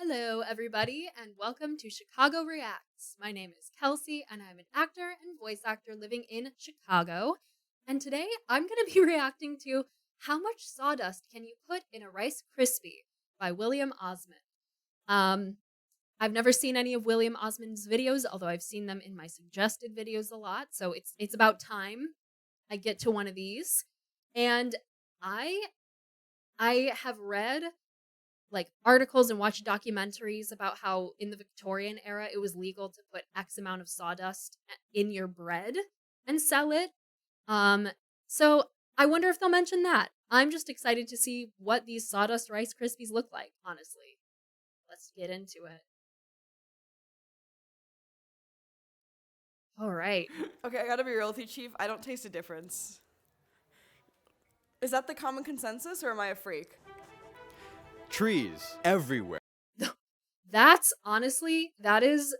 Hello, everybody, and welcome to Chicago Reacts. My name is Kelsey, and I'm an actor and voice actor living in Chicago. And today, I'm going to be reacting to How Much Sawdust Can You Put in a Rice Krispie by William Osman. I've never seen any of William Osman's videos, although I've seen them in my suggested videos a lot. So it's about time I get to one of these. And I have read like articles and watched documentaries about how in the Victorian era it was legal to put X amount of sawdust in your bread and sell it. So I wonder if they'll mention that. I'm just excited to see what these sawdust Rice Krispies look like, honestly. Let's get into it. All right. Okay, I gotta be real with you, Chief. I don't taste a difference. Is that the common consensus, or am I a freak? Trees everywhere. That is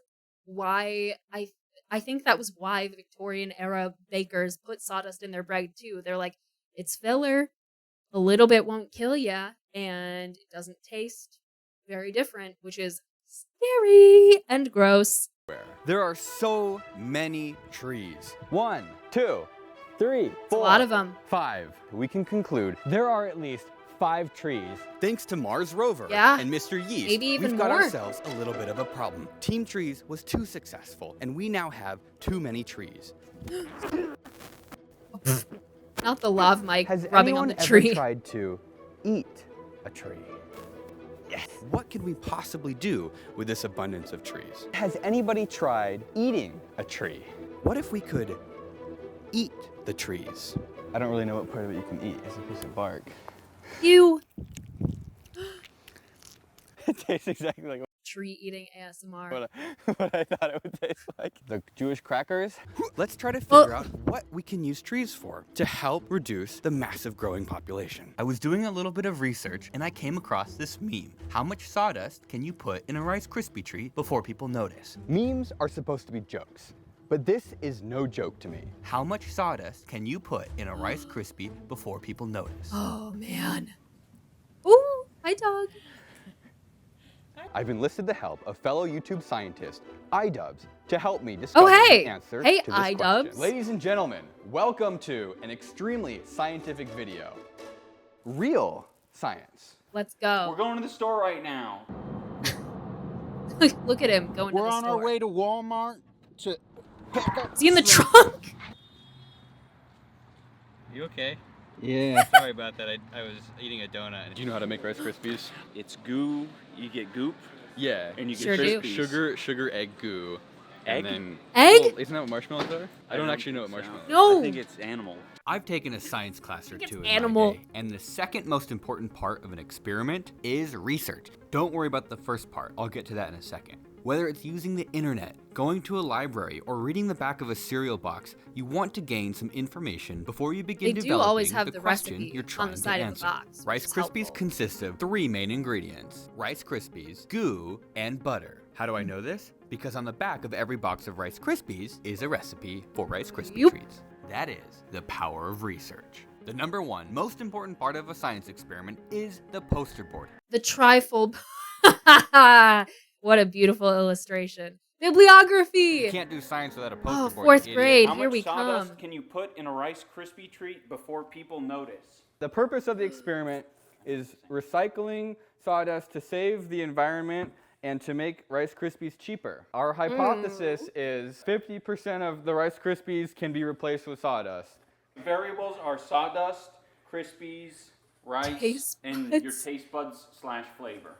why I think that was why the Victorian era bakers put sawdust in their bread too. They're like, it's filler, a little bit won't kill ya, and it doesn't taste very different, which is scary and gross. There are so many trees. 1, 2, 3, 4. A lot of them. 5. We can conclude there are at least 5 trees. Thanks to Mars rover and Mr. Yeast, maybe even we've got more. ourselves a little bit of a problem. Team Trees was too successful, and we now have too many trees. Not the lav mic Has rubbing on anyone the tree. ever tried to eat a tree? Yes. What could we possibly do with this abundance of trees? Has anybody tried eating a tree? What if we could eat the trees? I don't really know what part of it you can eat. It's a piece of bark. You It tastes exactly like tree eating ASMR. what I thought it would taste like. The Jewish crackers? Let's try to figure out what we can use trees for to help reduce the massive growing population. I was doing a little bit of research and I came across this meme. How much sawdust can you put in a Rice Krispie treat before people notice? Memes are supposed to be jokes, but this is no joke to me. How much sawdust can you put in a Rice Krispie before people notice? Oh man. Ooh, hi dog. I've enlisted the help of fellow YouTube scientist iDubbbz to help me discover the answer Hey, to this iDubbbz. question. Ladies and gentlemen, welcome to an extremely scientific video. Real science. Let's go. We're going to the store right now. Look at him going to We're the on store. our way to Walmart to pick up. Is he in the trunk? You okay? Yeah. Sorry about that. I was eating a donut. Do you know how to make Rice Krispies? It's goo. You get goop, Yeah. and you Sure get do. Crispies. Sugar, egg goo. Egg? And then, Egg? Well, isn't that what marshmallows are? I don't actually know what marshmallows are. No. I think it's animal. I've taken a science class or It's two in animal. my day, and the second most important part of an experiment is research. Don't worry about the first part. I'll get to that in a second. Whether it's using the internet, going to a library, or reading the back of a cereal box, you want to gain some information before you begin They do developing always have the question recipe you're on trying the side to of the answer. box, which Rice is Krispies helpful. consist of 3 main ingredients: Rice Krispies, goo, and butter. How do I know this? Because on the back of every box of Rice Krispies is a recipe for Rice Krispie Yup. treats. That is the power of research. The number 1 most important part of a science experiment is the poster board. The trifold. What a beautiful illustration. Bibliography. You can't do science without a poster Oh, board. 4th you idiot. grade. How Here much we sawdust come. can you put in a Rice Krispie treat before people notice? The purpose of the experiment is recycling sawdust to save the environment and to make Rice Krispies cheaper. Our hypothesis is 50% of the Rice Krispies can be replaced with sawdust. Variables are sawdust, Krispies, rice, Taste and buds. your taste buds / flavor.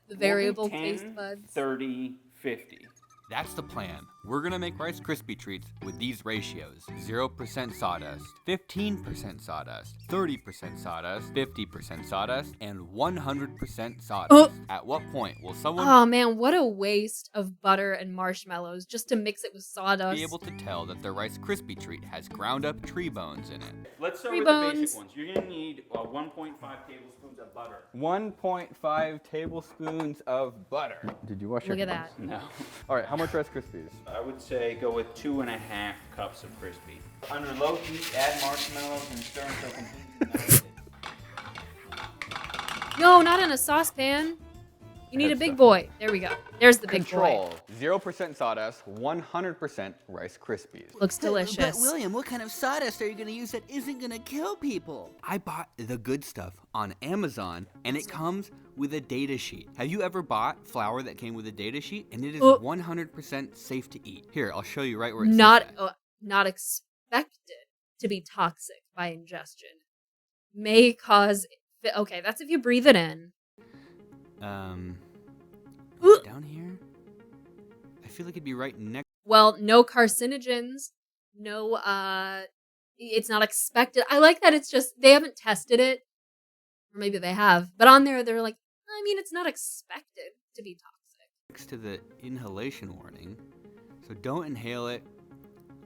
The We'll do variable 10, taste buds. 30, 50. That's the plan. We're gonna make Rice Krispie treats with these ratios: 0% sawdust, 15% sawdust, 30% sawdust, 50% sawdust, and 100% sawdust. At what point will someone Oh man, what a waste of butter and marshmallows just to mix it with sawdust. be able to tell that the Rice Krispie treat has ground up tree bones in it? Let's start Tree with the bones. basic ones. You're going to need 1.5 tablespoons of butter. 1.5 tablespoons of butter. Did you wash your Look at hands? that. No. All right, how much Rice Krispies? I would say go with 2.5 cups of crispy. Under low heat, add marshmallows and stir until completely melted. No, not in a saucepan. You need a Head big stuff. boy. There we go. There's the big boy. Control. 0% sawdust, 100% Rice Krispies. Looks delicious. But William, what kind of sawdust are you gonna use that isn't gonna kill people? I bought the good stuff on Amazon, and it comes with a data sheet. Have you ever bought flour that came with a data sheet? And it is 100% safe to eat. Here, I'll show you right where it says that. Not expected to be toxic by ingestion. May cause. Okay, that's if you breathe it in. Down here? I feel like it'd be right next. Well, no carcinogens. No, it's not expected. I like that it's just, they haven't tested it. Or maybe they have. But on there, they're like, I mean, it's not expected to be toxic. Next to the inhalation warning. So don't inhale it.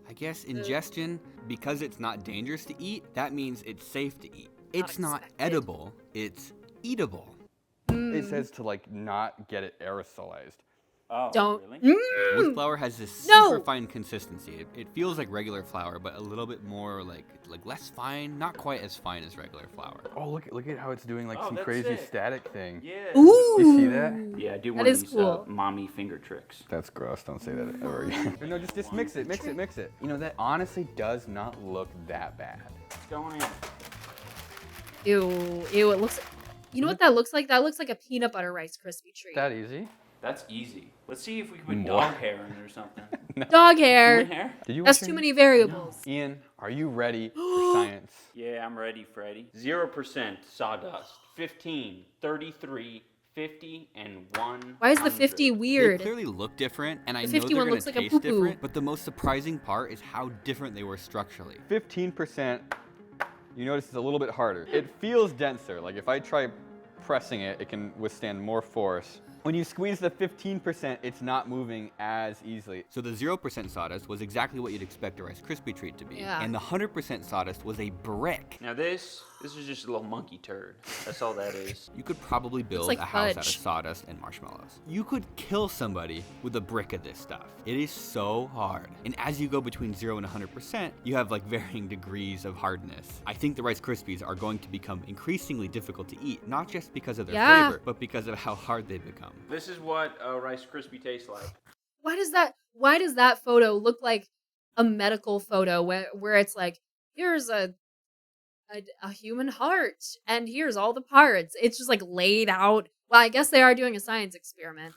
I guess ingestion, because it's not dangerous to eat, that means it's safe to eat. It's not edible, it's eatable. It says to like not get it aerosolized. Oh, Don't. really? Wheat flour has this super fine consistency. It feels like regular flour, but a little bit more like less fine, not quite as fine as regular flour. Oh, look at how it's doing like some that's crazy sick. static thing. Yeah. Ooh. You see that? Yeah, I do That one of is these cool. mommy finger tricks. That's gross. Don't say that ever again. No, just mix it. You know, that honestly does not look that bad. What's going in? Ew, it looks. You know what that looks like? That looks like a peanut butter Rice Krispie treat. That easy? That's easy. Let's see if we can put More. dog hair in it or something. Dog hair. Human hair? Did you That's watch too any- many variables. Ian, are you ready for science? Yeah, I'm ready, Freddy. 0% sawdust. 15, 33, 50, and 100. Why is the 50 They weird? clearly look different, and I The know 51 they're gonna looks like a taste poo-poo. different, but the most surprising part is how different they were structurally. 15%, you notice it's a little bit harder. It feels denser. Like if I try pressing it, it can withstand more force. When you squeeze the 15%, it's not moving as easily. So the 0% sawdust was exactly what you'd expect a Rice Krispie treat to be. Yeah. And the 100% sawdust was a brick. Now this is just a little monkey turd. That's all that is. You could probably build like a house out of fudge. sawdust and marshmallows. You could kill somebody with a brick of this stuff. It is so hard. And as you go between 0 and 100%, you have like varying degrees of hardness. I think the Rice Krispies are going to become increasingly difficult to eat, not just because of their flavor, but because of how hard they become. This is what a Rice Krispie tastes like. Why does that photo look like a medical photo where it's like, here's a human heart and here's all the parts. It's just like laid out. Well, I guess they are doing a science experiment.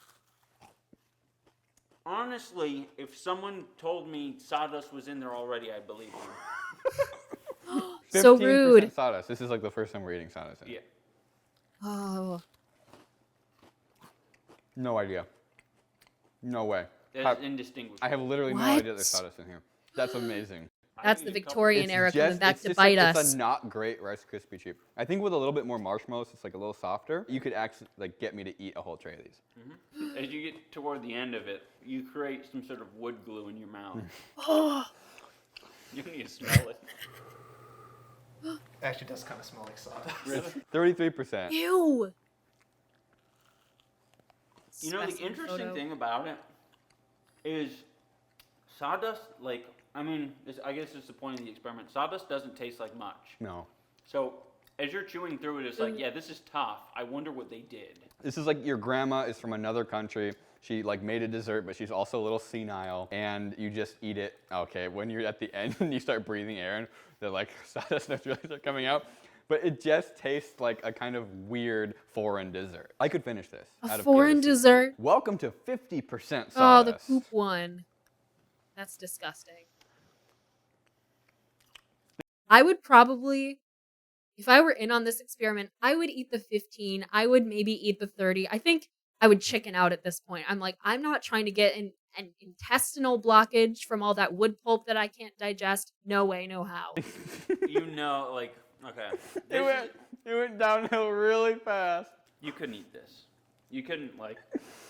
Honestly, if someone told me sawdust was in there already, I'd believe them. So 15% rude. sawdust. This is like the first time we're eating sawdust. Yeah. Oh. No idea. No way. It's indistinguishable. I have literally no What? idea there's sawdust in here. That's amazing. That's the Victorian era coming back to just bite It's us. a not great Rice Krispie treat. I think with a little bit more marshmallows, it's like a little softer. You could actually like get me to eat a whole tray of these. As you get toward the end of it, you create some sort of wood glue in your mouth. You need to smell it. Actually does kind of smell like sawdust. Really? 33%. Ew. You know, the Specimen interesting photo. thing about it is sawdust, like, I mean, I guess it's the point of the experiment. Sawdust doesn't taste like much. No. So as you're chewing through it, it's like, yeah, this is tough. I wonder what they did. This is like your grandma is from another country. She like made a dessert, but she's also a little senile, and you just eat it. Okay, when you're at the end and you start breathing air, and the like sawdust notes really start coming out. But it just tastes like a kind of weird foreign dessert. I could finish this. A out of foreign curiosity. dessert. Welcome to 50% sawdust. Oh, the poop one. That's disgusting. I would probably, if I were in on this experiment, I would eat the 15. I would maybe eat the 30. I think I would chicken out at this point. I'm like, I'm not trying to get an intestinal blockage from all that wood pulp that I can't digest. No way, no how. You know, like, okay. It went downhill really fast. You couldn't eat this. You couldn't, like,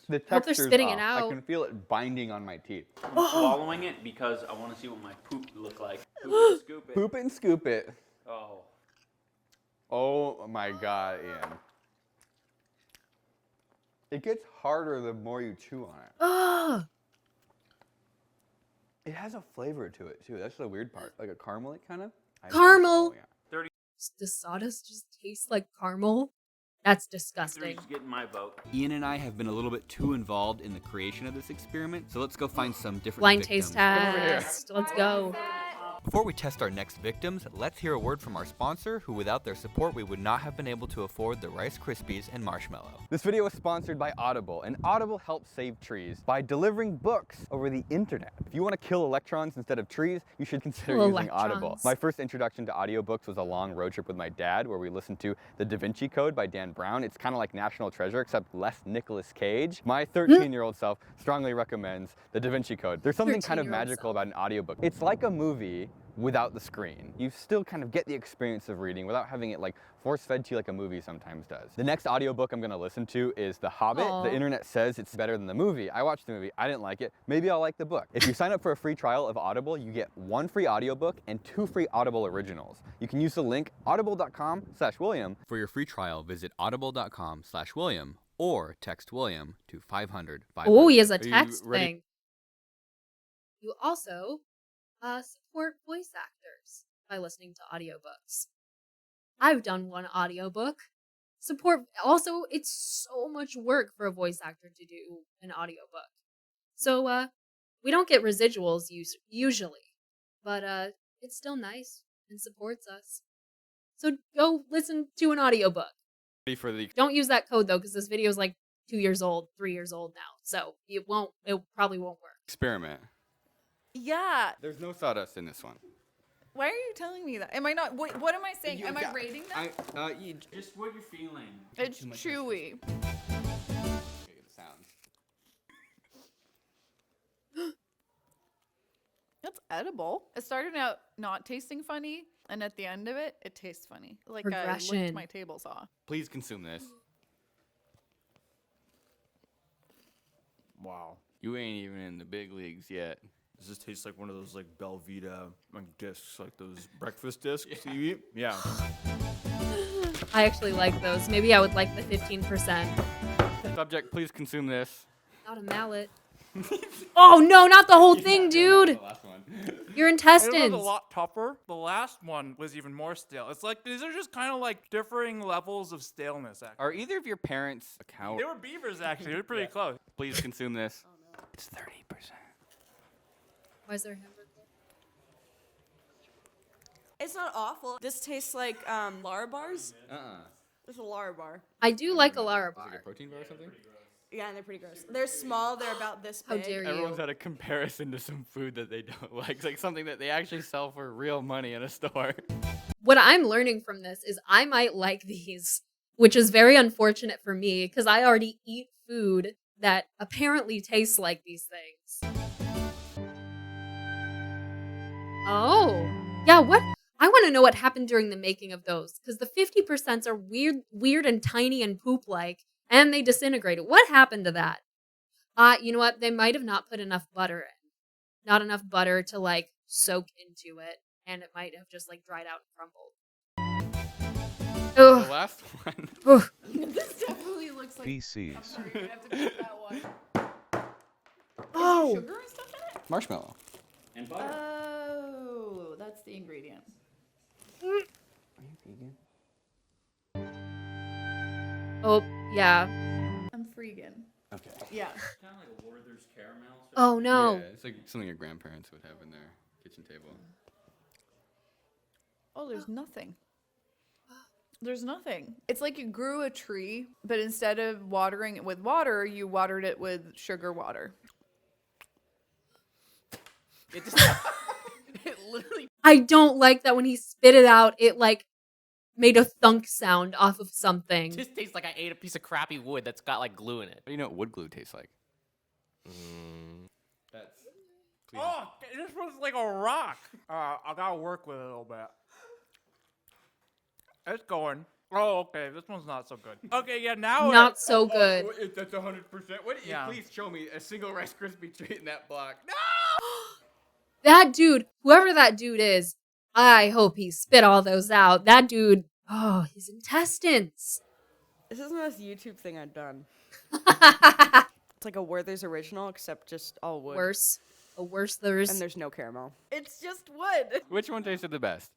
The Hope they're texture's spitting it off. out. I can feel it binding on my teeth. I'm swallowing it because I want to see what my poop look like. Poop and scoop it. Poop it and scoop it. Oh. Oh my God, Ian. It gets harder the more you chew on it. Ugh. It has a flavor to it too. That's the weird part. Like a caramel kind of. Caramel. Oh, yeah. Does sawdust just taste like caramel? That's Three's disgusting. getting my vote. Ian and I have been a little bit too involved in the creation of this experiment, so let's go find some different Blind victims. taste over here. test. Let's go. Before we test our next victims, let's hear a word from our sponsor, who without their support we would not have been able to afford the Rice Krispies and marshmallow. This video was sponsored by Audible, and Audible helps save trees by delivering books over the internet. If you want to kill electrons instead of trees, you should consider Kill using Audible. electrons. My first introduction to audiobooks was a long road trip with my dad where we listened to The Da Vinci Code by Dan Brown. It's kind of like National Treasure, except less Nicolas Cage. My 13-year-old self strongly recommends The Da Vinci Code. There's something kind of 13-year-old magical self. about an audiobook. It's like a movie without the screen. You still kind of get the experience of reading without having it like force-fed to you like a movie sometimes does. The next audiobook I'm gonna listen to is The Hobbit. Aw. The internet says it's better than the movie. I watched the movie, I didn't like it. Maybe I'll like the book. If you sign up for a free trial of Audible, you get 1 free audiobook and 2 free Audible originals. You can use the link audible.com/William. For your free trial, visit audible.com/William or text William to 500. Oh, he has a Are you text ready? thing. You also support voice actors by listening to audiobooks. I've done one audiobook. Support also, it's so much work for a voice actor to do an audiobook. So we don't get residuals usually, but it's still nice and supports us. So go listen to an audiobook. Ready for the Don't use that code though, because this video is like 2 years old, 3 years old now. So it probably won't work. experiment. Yeah. There's no sawdust in this one. Why are you telling me that? Am I not? What am I saying? Am I Yeah, rating them? Just what you're feeling. It's chewy. Sounds. It's edible. It started out not tasting funny, and at the end of it, it tastes funny. Like I Progression. licked my table saw. Please consume this. Wow. You ain't even in the big leagues yet. Does this taste like one of those like Belvita like discs, like those breakfast discs you eat? Yeah. I actually like those. Maybe I would like the 15%. Subject, please consume this. Not a mallet. Oh no, not the whole thing, dude. last one. Your It intestines. was a lot tougher. The last one was even more stale. It's like these are just kind of like differing levels of staleness. Actually, Are either of your parents a cow? they were beavers. Actually, they're pretty close. Please consume this. It's 30%. Why is there a hamburger? It's not awful. This tastes like Lara bars. It's a Lara bar. I do like a Lara Like a bar. protein bar or something? Yeah, and they're pretty gross. They're small. They're about this How big. dare you? Everyone's had a comparison to some food that they don't like. It's like something that they actually sell for real money in a store. What I'm learning from this is I might like these, which is very unfortunate for me because I already eat food that apparently tastes like these things. Oh, yeah, what? I want to know what happened during the making of those because the 50% are weird and tiny and poop-like, and they disintegrated. What happened to that? You know what? They might have not put enough butter in. Not enough butter to like soak into it, and it might have just like dried out and crumbled. The Ugh. last one. Ugh. This definitely looks like. Feces. Sorry, you have to pick that one. Oh. Sugar and stuff in it? Marshmallow. And butter. Oh, that's the ingredient. Are you vegan? Oh, yeah. I'm freegan. Okay. Yeah. Kind of like a Werther's caramel. Oh, no. Yeah, it's like something your grandparents would have in their kitchen table. Oh, there's nothing. There's nothing. It's like you grew a tree, but instead of watering it with water, you watered it with sugar water. It just it literally I don't like that when he spit it out, it like made a thunk sound off of something. just tastes like I ate a piece of crappy wood that's got like glue in it. What do you know what wood glue tastes like? That's. Oh, this was like a rock. I gotta work with it a little bit. It's going. Oh, okay. This one's not so good. Okay, yeah, now Not so good. That's 100%. What? Yeah. Please show me a single Rice Krispie treat in that block. No! That dude, whoever that dude is, I hope he spit all those out. That dude, oh, his intestines. This is the most YouTube thing I've done. It's like a Werther's original, except just all wood. Worse. A worse there's. And there's no caramel. It's just wood. Which one tasted the best?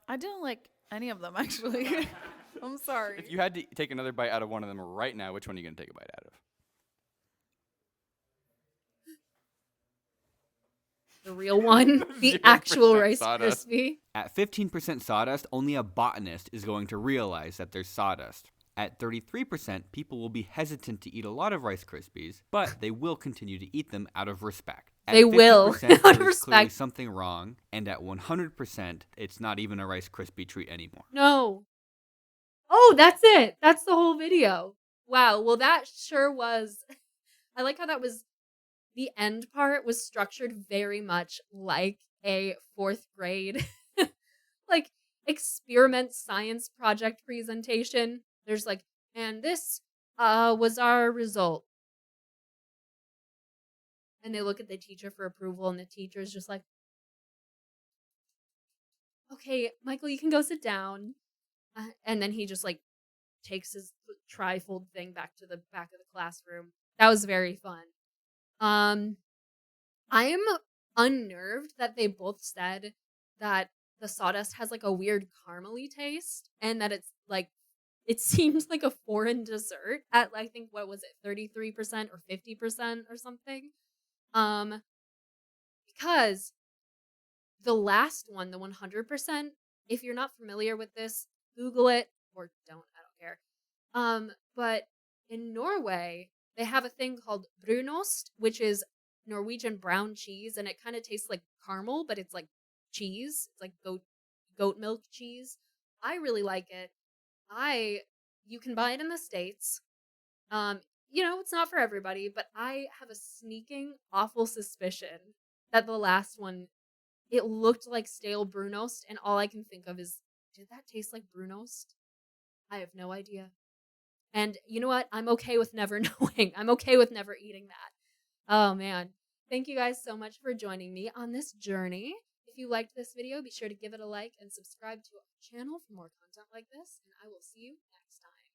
I didn't like any of them, actually. I'm sorry. If you had to take another bite out of one of them right now, which one are you going to take a bite out of? The real one, the 0% actual Rice sawdust. Krispie. At 15% sawdust, only a botanist is going to realize that there's sawdust. At 33%, people will be hesitant to eat a lot of Rice Krispies, but they will continue to eat them out of respect. At They will, 50%, out of there's clearly respect. something wrong, and at 100%, it's not even a Rice Krispie treat anymore. No. Oh, that's it. That's the whole video. Wow. Well, that sure was. I like how that was. The end part was structured very much like a 4th grade, like, experiment science project presentation. There's like, and this was our result. And they look at the teacher for approval, and the teacher's just like, okay, Michael, you can go sit down. And then he just like takes his trifold thing back to the back of the classroom. That was very fun. I am unnerved that they both said that the sawdust has like a weird caramely taste, and that it's like, it seems like a foreign dessert at, I think, what was it, 33% or 50% or something. Because the last one, the 100%, if you're not familiar with this, Google it, or don't, I don't care. But in Norway, they have a thing called brunost, which is Norwegian brown cheese, and it kind of tastes like caramel, but it's like cheese. It's like goat milk cheese. I really like it. You can buy it in the States. It's not for everybody, but I have a sneaking awful suspicion that the last one, it looked like stale brunost, and all I can think of is, did that taste like brunost? I have no idea. And you know what? I'm okay with never knowing. I'm okay with never eating that. Oh, man. Thank you guys so much for joining me on this journey. If you liked this video, be sure to give it a like and subscribe to our channel for more content like this, and I will see you next time.